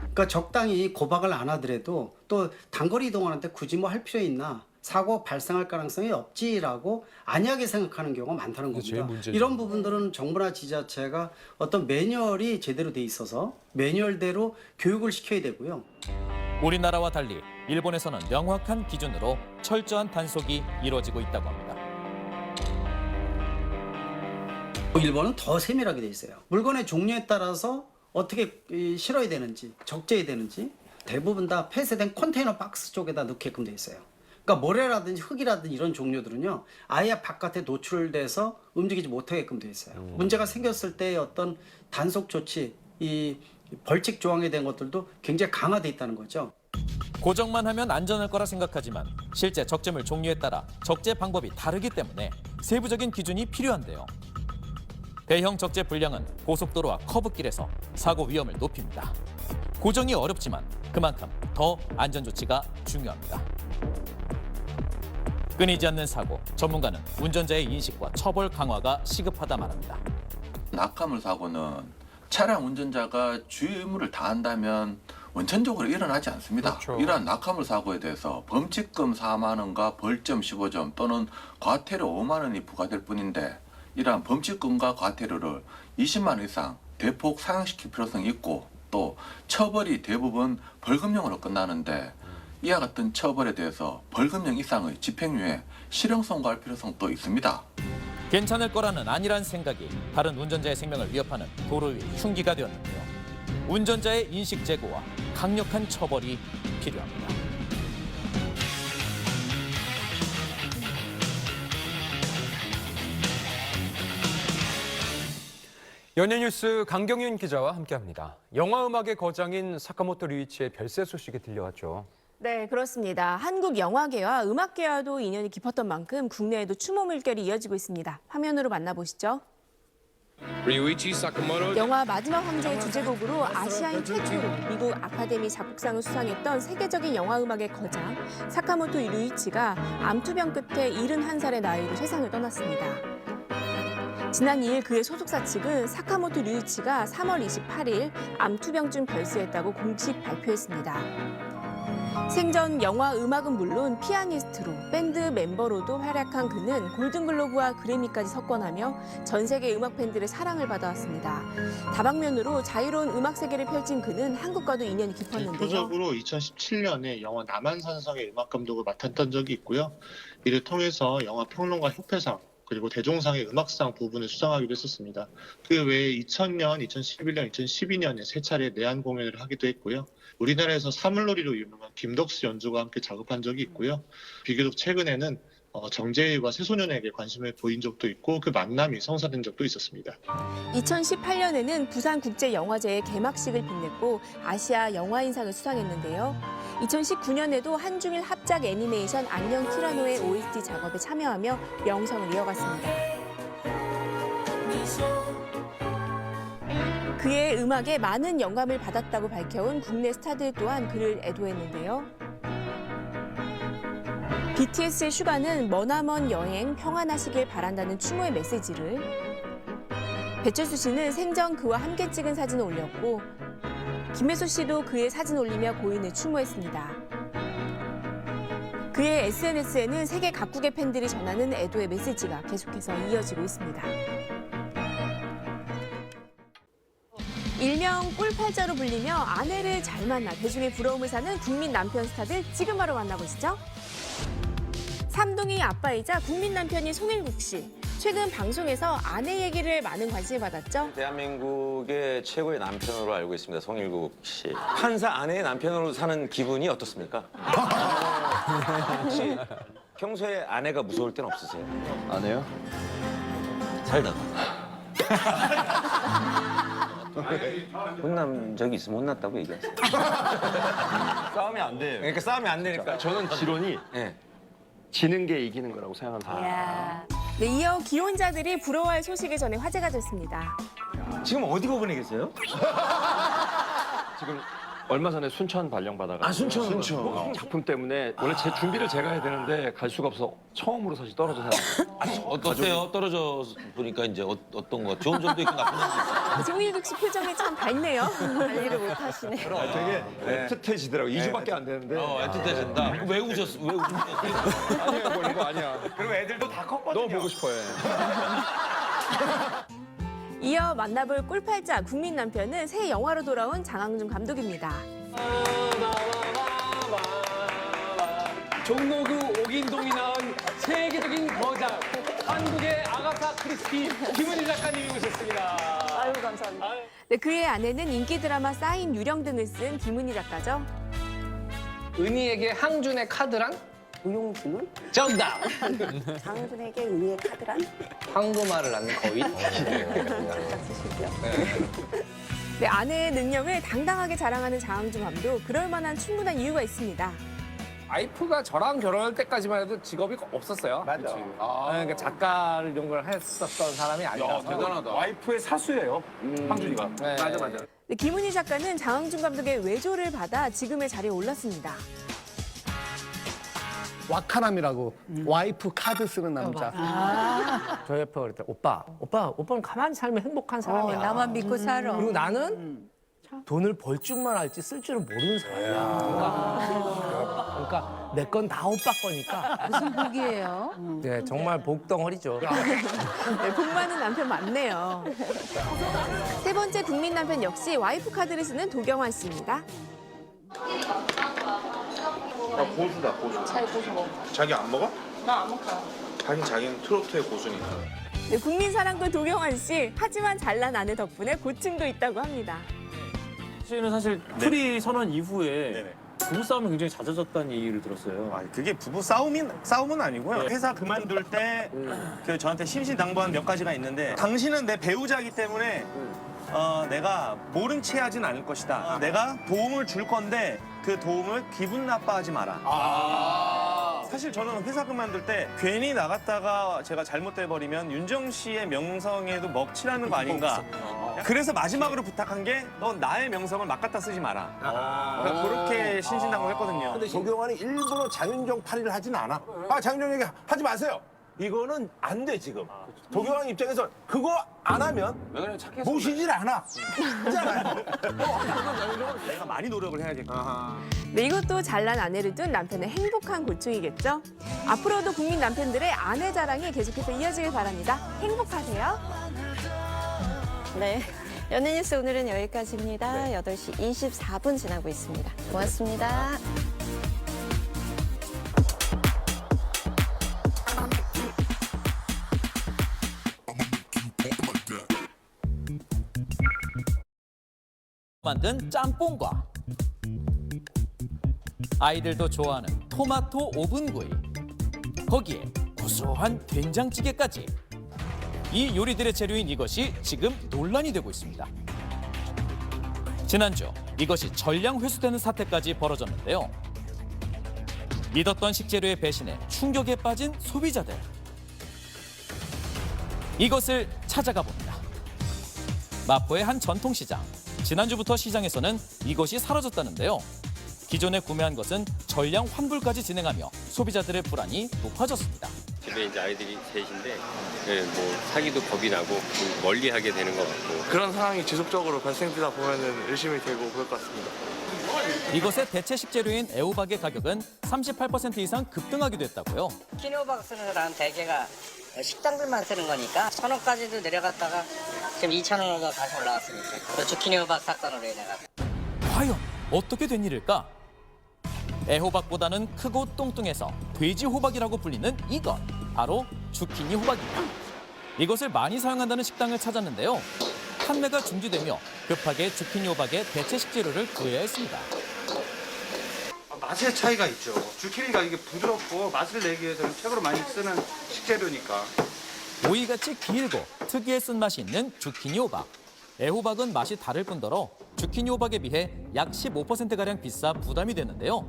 그러니까 적당히 고박을 안 하더라도 또 단거리 이동하는데 굳이 뭐 할 필요 있나? 사고 발생할 가능성이 없지라고 안이하게 생각하는 경우가 많다는 겁니다. 이런 부분들은 정부나 지자체가 어떤 매뉴얼이 제대로 돼 있어서 매뉴얼대로 교육을 시켜야 되고요. 우리나라와 달리 일본에서는 명확한 기준으로 철저한 단속이 이루어지고 있다고 합니다. 일본은 더 세밀하게 돼 있어요. 물건의 종류에 따라서 어떻게 실어야 되는지, 적재해야 되는지 대부분 다 폐쇄된 컨테이너 박스 쪽에다 넣게끔 돼 있어요. 그러니까 모래라든지 흙이라든지 이런 종류들은요 아예 바깥에 노출돼서 움직이지 못하게끔 돼 있어요. 문제가 생겼을 때의 어떤 단속 조치, 이 벌칙 조항에 대한 것들도 굉장히 강화돼 있다는 거죠. 고정만 하면 안전할 거라 생각하지만 실제 적재물 종류에 따라 적재 방법이 다르기 때문에 세부적인 기준이 필요한데요. 대형 적재 불량은 고속도로와 커브길에서 사고 위험을 높입니다. 고정이 어렵지만 그만큼 더 안전 조치가 중요합니다. 끊이지 않는 사고, 전문가는 운전자의 인식과 처벌 강화가 시급하다 말합니다. 낙하물 사고는 차량 운전자가 주의 의무를 다한다면 원천적으로 일어나지 않습니다. 이러한 낙하물 사고에 대해서 범칙금 4만 원과 벌점 15점 또는 과태료 5만 원이 부과될 뿐인데 이러한 범칙금과 과태료를 20만 원 이상 대폭 상향시킬 필요성이 있고 또 처벌이 대부분 벌금형으로 끝나는데 이와 같은 처벌에 대해서 벌금형 이상의 집행유예, 실형성 가할 필요성도 있습니다. 괜찮을 거라는 아니란 생각이 다른 운전자의 생명을 위협하는 도로 위 흉기가 되었는데요. 운전자의 인식 제고와 강력한 처벌이 필요합니다. 연예뉴스 강경윤 기자와 함께합니다. 영화 음악의 거장인 사카모토 류이치의 별세 소식이 들려왔죠. 네, 그렇습니다. 한국 영화계와 음악계와도 인연이 깊었던 만큼 국내에도 추모 물결이 이어지고 있습니다. 화면으로 만나보시죠. 영화 마지막 황제의 주제곡으로 아시아인 최초로 미국 아카데미 작곡상을 수상했던 세계적인 영화 음악의 거장 사카모토 류이치가 암투병 끝에 71살의 나이로 세상을 떠났습니다. 지난 2일 그의 소속사 측은 사카모토 류이치가 3월 28일 암투병증 별세했다고 공식 발표했습니다. 생전 영화 음악은 물론 피아니스트로 밴드 멤버로도 활약한 그는 골든글로브와 그래미까지 석권하며 전 세계 음악 팬들의 사랑을 받아왔습니다. 다방면으로 자유로운 음악 세계를 펼친 그는 한국과도 인연이 깊었는데요. 대표적으로 2017년에 영화 남한산성의 음악 감독을 맡았던 적이 있고요. 이를 통해서 영화 평론가 협회상 그리고 대종상의 음악상 부분을 수상하기도 했었습니다. 그 외에 2000년, 2011년, 2012년에 세 차례 내한 공연을 하기도 했고요. 우리나라에서 사물놀이로 유명한 김덕수 연주가 함께 작업한 적이 있고요. 비교적 최근에는 정재일과 새소년에게 관심을 보인 적도 있고 그 만남이 성사된 적도 있었습니다. 2018년에는 부산국제영화제의 개막식을 빛냈고 아시아 영화인상을 수상했는데요. 2019년에도 한중일 합작 애니메이션 안녕 티라노의 OST 작업에 참여하며 명성을 이어갔습니다. 그의 음악에 많은 영감을 받았다고 밝혀온 국내 스타들 또한 그를 애도했는데요. BTS의 슈가는 머나먼 여행 평안하시길 바란다는 추모의 메시지를, 배철수 씨는 생전 그와 함께 찍은 사진을 올렸고 김혜수 씨도 그의 사진 올리며 고인을 추모했습니다. 그의 SNS에는 세계 각국의 팬들이 전하는 애도의 메시지가 계속해서 이어지고 있습니다. 일명 꿀팔자로 불리며 아내를 잘 만나 대중의 부러움을 사는 국민 남편 스타들 지금 바로 만나보시죠. 삼둥이 아빠이자 국민 남편인 송일국 씨. 최근 방송에서 아내 얘기를 많은 관심을 받았죠. 대한민국의 최고의 남편으로 알고 있습니다. 송일국 씨. 판사 아내의 남편으로 사는 기분이 어떻습니까? 혹시 평소에 아내가 무서울 땐 없으세요? 아내요? 살다가. 혼난 적이 있으면 혼났다고 얘기하세요. 싸우면 안 돼요. 그러니까 싸우면 안 되니까. 저는 지론이 네. 지는 게 이기는 거라고 생각하는 사람. 네, 이어 기혼자들이 부러워할 소식을 전해 화제가 됐습니다. 지금 어디 거분에 계세요? 지금 얼마 전에 순천 발령받아가지고. 순천. 작품 때문에 원래 제 준비를 제가 해야 되는데 갈 수가 없어 처음으로 사실 떨어져 살았어요. 어때요? 떨어져 보니까 이제 어떤 거 좋은 점도 있고 나쁜 점도 있고. 송일국 씨 표정이 참 밝네요. 관리를 못 하시네. 되게 애틋해지더라고요. 2주밖에 안 되는데. 애틋해진다. 왜 우셨어? 왜 우셨어? 아니야, 뭐 이거 아니야. 그리고 애들도 다 컸거든요. 너무 보고 싶어요. 이어 만나볼 꿀팔자 국민 남편은 새 영화로 돌아온 장항준 감독입니다. 종로구 옥인동이 나온 세계적인 거장 한국의 아가사 크리스티 김은희 작가님이 오셨습니다. 아유 감사합니다. 네, 그의 아내는 인기 드라마 사인 유령 등을 쓴 김은희 작가죠. 은희에게 항준의 카드란? 우용기문? 정답! 장항준에게 의의 카드란? 황금알을 낳는 거인? 잠깐 쓰시고요. 네, 아내의 능력을 당당하게 자랑하는 장항준 감독. 그럴 만한 충분한 이유가 있습니다. 와이프가 저랑 결혼할 때까지만 해도 직업이 없었어요. 맞아. 그러니까 작가를 이런 걸 했었던 사람이 아니라서. 와이프의 사수예요. 황준이가. 네. 맞아. 네, 김은희 작가는 장항준 감독의 외조를 받아 지금의 자리에 올랐습니다. 와카남이라고 와이프 카드 쓰는 남자. 저희 옆에 그랬더니 오빠는 가만히 살면 행복한 사람이야. 나만 믿고 살아. 그리고 나는 돈을 벌 줄만 알지 쓸 줄은 모르는 사람이야. 그러니까 내 건 다 오빠 거니까. 무슨 복이에요? 네, 정말 복덩어리죠. 네, 복 많은 남편 맞네요. 세 번째 국민 남편 역시 와이프 카드를 쓰는 도경환 씨입니다. 고수다, 고수. 잘 고수 먹어. 자기 안 먹어? 나 안 먹어요. 자기는 트로트의 고수니까. 네, 국민 사랑꾼 도경환 씨. 하지만 잘난 아내 덕분에 고충도 있다고 합니다. 씨는 사실 프리 선언 이후에 부부싸움이 굉장히 잦아졌다는 얘기를 들었어요. 그게 부부 싸움은 아니고요. 회사 그만둘 때 그 저한테 신신당부한 몇 가지가 있는데 당신은 내 배우자이기 때문에 내가 모른 채 하진 않을 것이다. 내가 도움을 줄 건데 그 도움을 기분 나빠하지 마라. 사실 저는 회사 그만둘 때 괜히 나갔다가 제가 잘못돼버리면 윤정 씨의 명성에도 먹칠하는 거 아닌가. 그래서 마지막으로 부탁한 게 넌 나의 명성을 막 갖다 쓰지 마라. 그러니까 그렇게 신신당부했거든요. 근데 도경환이 일부러 장윤정 팔이를 하진 않아. 장윤정 얘기 하지 마세요. 이거는 안 돼 지금. 도경환 입장에서 그거 안 하면 모시질 않아. 그렇잖아요. 내가 많이 노력을 해야겠고. 네, 이것도 잘난 아내를 둔 남편의 행복한 고충이겠죠. 앞으로도 국민 남편들의 아내 자랑이 계속해서 이어지길 바랍니다. 행복하세요. 네. 연예뉴스 오늘은 여기까지입니다. 8시 24분 지나고 있습니다. 고맙습니다. 만든 짬뽕과 아이들도 좋아하는 토마토 오븐구이, 거기에 고소한 된장찌개까지. 이 요리들의 재료인 이것이 지금 논란이 되고 있습니다. 지난주 이것이 전량 회수되는 사태까지 벌어졌는데요. 믿었던 식재료의 배신에 충격에 빠진 소비자들. 이것을 찾아가 봅니다. 마포의 한 전통시장. 지난주부터 시장에서는 이것이 사라졌다는데요. 기존에 구매한 것은 전량 환불까지 진행하며 소비자들의 불안이 높아졌습니다. 집에 이제 아이들이 셋인데 뭐 사기도 겁이 나고 좀 멀리하게 되는 것 같고 그런 상황이 지속적으로 발생되다 보면은 의심이 되고 그럴 것 같습니다. 이것의 대체 식재료인 애호박의 가격은 38% 이상 급등하기도 했다고요. 키노박 쓰는 사람 대개가 식당들만 쓰는 거니까 1,000원까지도 내려갔다가 지금 2,000원으로 다시 올라왔으니까 주키니 호박 사건으로 인해서. 과연 어떻게 된 일일까? 애호박보다는 크고 뚱뚱해서 돼지 호박이라고 불리는 이것, 바로 주키니 호박입니다. 이것을 많이 사용한다는 식당을 찾았는데요. 판매가 중지되며 급하게 주키니 호박의 대체 식재료를 구해야 했습니다. 맛의 차이가 있죠. 주키니가 이게 부드럽고 맛을 내기 위해서는 최고로 많이 쓰는 식재료니까. 오이같이 길고 특유의 쓴맛이 있는 주키니 호박. 애호박은 맛이 다를 뿐더러 주키니 호박에 비해 약 15%가량 비싸 부담이 되는데요.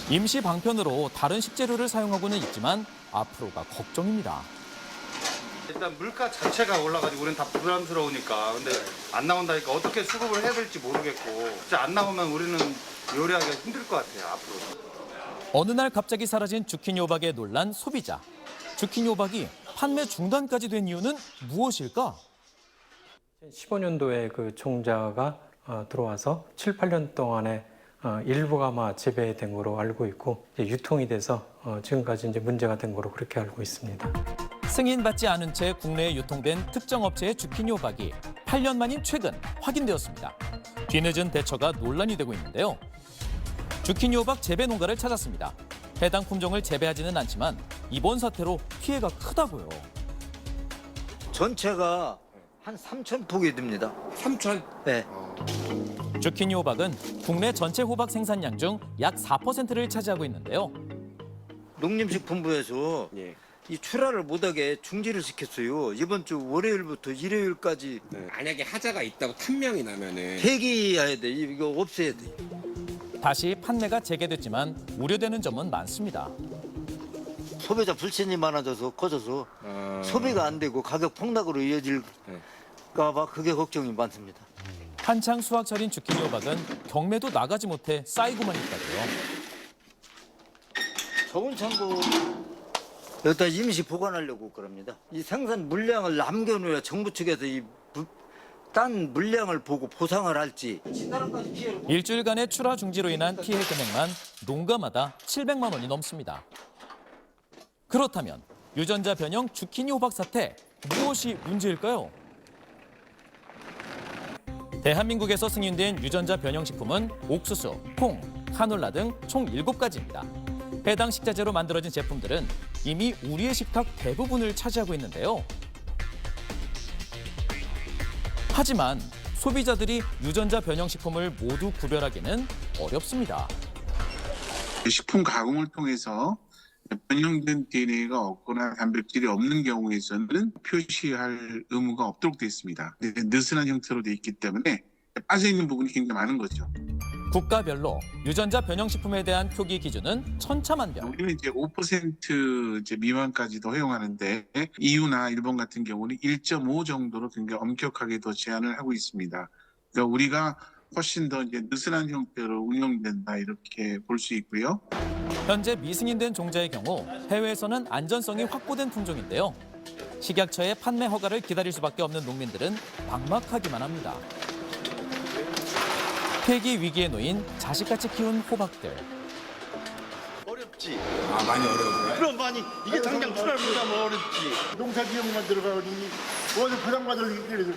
임시 방편으로 다른 식재료를 사용하고는 있지만 앞으로가 걱정입니다. 일단 물가 자체가 올라가지고 우리는 다 부담스러우니까 근데 안 나온다니까 어떻게 수급을 해야 될지 모르겠고 진짜 안 나오면 우리는 요리하기가 힘들 것 같아요 앞으로. 어느 날 갑자기 사라진 주키니 호박에 놀란 소비자. 주키니 호박이 판매 중단까지 된 이유는 무엇일까? 15년도에 그 종자가 들어와서 7, 8년 동안에 일부가 아마 재배된 거로 알고 있고 유통이 돼서 지금까지 이제 문제가 된 거로 그렇게 알고 있습니다. 승인받지 않은 채 국내에 유통된 특정 업체의 주키니 호박이 8년 만인 최근 확인되었습니다. 뒤늦은 대처가 논란이 되고 있는데요. 주키니 호박 재배 농가를 찾았습니다. 해당 품종을 재배하지는 않지만 이번 사태로 피해가 크다고요. 전체가 한 3,000폭이 됩니다. 3,000? 네. 주키니 호박은 국내 전체 호박 생산량 중 약 4%를 차지하고 있는데요. 농림식품부에서 이 출하를 못하게 중지를 시켰어요. 이번 주 월요일부터 일요일까지. 만약에 하자가 있다고 탐명이 나면은 폐기해야 돼. 이거 없애야 돼. 다시 판매가 재개됐지만 우려되는 점은 많습니다. 소비자 불신이 많아져서 커져서 소비가 안 되고 가격 폭락으로 이어질까 봐 그게 걱정이 많습니다. 한창 수확철인 주키니 호박은 경매도 나가지 못해 쌓이고만 있다고요. 좋은 창고 여기다 임시 보관하려고 그럽니다. 이 생산 물량을 남겨놓아야 정부 측에서 딴 물량을 보고 보상을 할지. 일주일간의 출하 중지로 인한 피해 금액만 농가마다 700만 원이 넘습니다. 그렇다면 유전자 변형 주키니 호박 사태 무엇이 문제일까요? 대한민국에서 승인된 유전자 변형 식품은 옥수수, 콩, 카놀라 등 총 7가지입니다. 해당 식자재로 만들어진 제품들은 이미 우리의 식탁 대부분을 차지하고 있는데요. 하지만 소비자들이 유전자 변형 식품을 모두 구별하기는 어렵습니다. 식품 가공을 통해서 변형된 DNA가 없거나 단백질이 없는 경우에서는 표시할 의무가 없도록 되어 있습니다. 느슨한 형태로 되어 있기 때문에 빠져있는 부분이 굉장히 많은 거죠. 국가별로 유전자 변형 식품에 대한 표기 기준은 천차만별. 우리는 이제 5% 미만까지도 허용하는데 EU나 일본 같은 경우는 1.5 정도로 굉장히 엄격하게 더 제한을 하고 있습니다. 그러니까 우리가 훨씬 더 이제 느슨한 형태로 운영된다 이렇게 볼 수 있고요. 현재 미승인된 종자의 경우 해외에서는 안전성이 확보된 품종인데요. 식약처의 판매 허가를 기다릴 수밖에 없는 농민들은 막막하기만 합니다. 폐기 위기에 놓인 자식같이 키운 호박들. 어렵지. 아 많이 어려워요. 그럼 많이 이게 당장 출하를 못하면 어렵지. 농사 비용만 들어가니 어디 부담받을 일이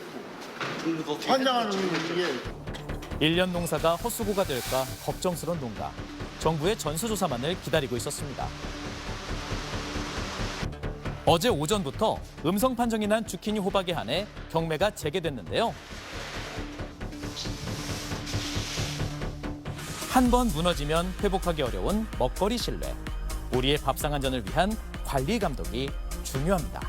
있고 환장하는 이게 1년 농사가 헛수고가 될까 걱정스러운 농가. 정부의 전수조사만을 기다리고 있었습니다. 어제 오전부터 음성 판정이 난 주키니 호박에 한해 경매가 재개됐는데요. 한 번 무너지면 회복하기 어려운 먹거리 신뢰. 우리의 밥상 안전을 위한 관리 감독이 중요합니다.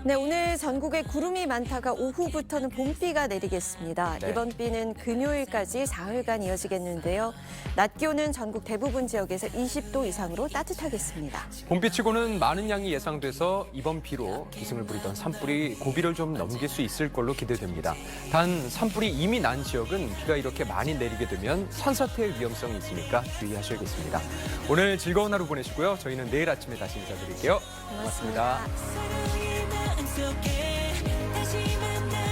네, 오늘 전국에 구름이 많다가 오후부터는 봄비가 내리겠습니다. 네. 이번 비는 금요일까지 사흘간 이어지겠는데요. 낮 기온은 전국 대부분 지역에서 20도 이상으로 따뜻하겠습니다. 봄비치고는 많은 양이 예상돼서 이번 비로 기승을 부리던 산불이 고비를 좀 넘길 수 있을 걸로 기대됩니다. 단 산불이 이미 난 지역은 비가 이렇게 많이 내리게 되면 산사태의 위험성이 있으니까 주의하셔야겠습니다. 오늘 즐거운 하루 보내시고요. 저희는 내일 아침에 다시 인사드릴게요. 고맙습니다. 고맙습니다. 속에 다시 만나